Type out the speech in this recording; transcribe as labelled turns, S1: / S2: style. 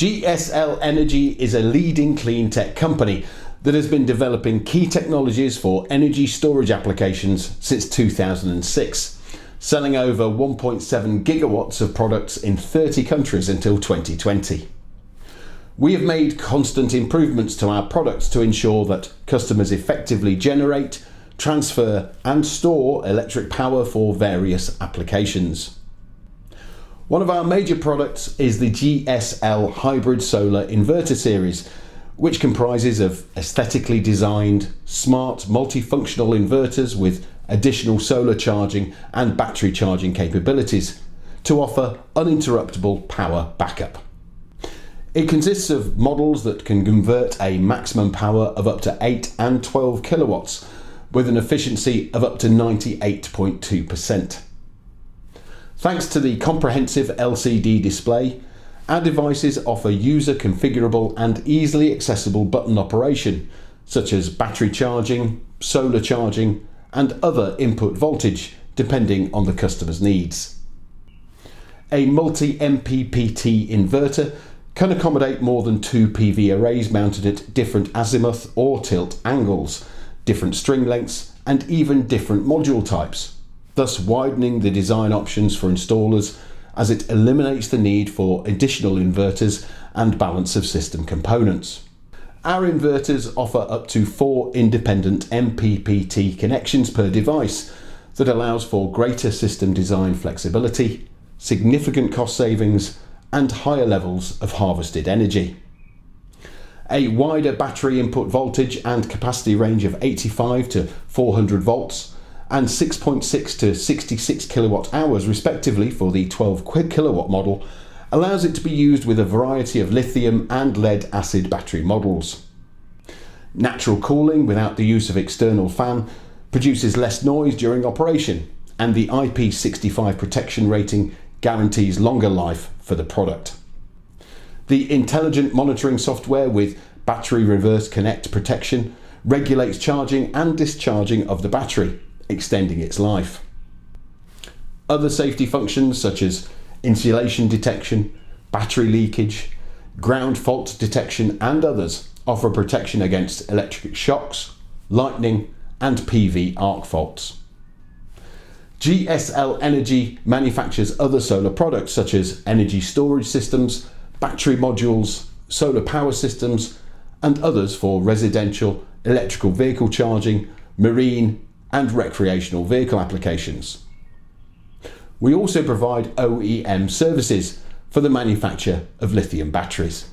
S1: GSL Energy is a leading clean tech company that has been developing key technologies for energy storage applications since 2006, selling over 1.7 gigawatts of products in 30 countries until 2020. We have made constant improvements to our products to ensure that customers effectively generate, transfer and store electric power for various applications. One of our major products is the GSL Hybrid Solar Inverter series, which comprises of aesthetically designed, smart, multifunctional inverters with additional solar charging and battery charging capabilities to offer uninterruptible power backup. It consists of models that can convert a maximum power of up to 8 and 12 kilowatts with an efficiency of up to 98.2%. Thanks to the comprehensive LCD display, our devices offer user-configurable and easily accessible button operation, such as battery charging, solar charging, and other input voltage, depending on the customer's needs. A multi-MPPT inverter can accommodate more than 2 PV arrays mounted at different azimuth or tilt angles, different string lengths, and even different module types, thus widening the design options for installers as it eliminates the need for additional inverters and balance of system components. Our inverters offer up to 4 independent MPPT connections per device that allows for greater system design flexibility, significant cost savings, and higher levels of harvested energy. A wider battery input voltage and capacity range of 85 to 400 volts and 6.6 to 66 kilowatt hours respectively for the 12 kilowatt model allows it to be used with a variety of lithium and lead acid battery models. Natural cooling without the use of external fan produces less noise during operation, and the IP65 protection rating guarantees longer life for the product. The intelligent monitoring software with battery reverse connect protection regulates charging and discharging of the battery, extending its life. Other safety functions such as insulation detection, battery leakage, ground fault detection and others offer protection against electric shocks, lightning and PV arc faults. GSL Energy manufactures other solar products such as energy storage systems, battery modules, solar power systems and others for residential, electrical vehicle charging, marine and recreational vehicle applications. We also provide OEM services for the manufacture of lithium batteries.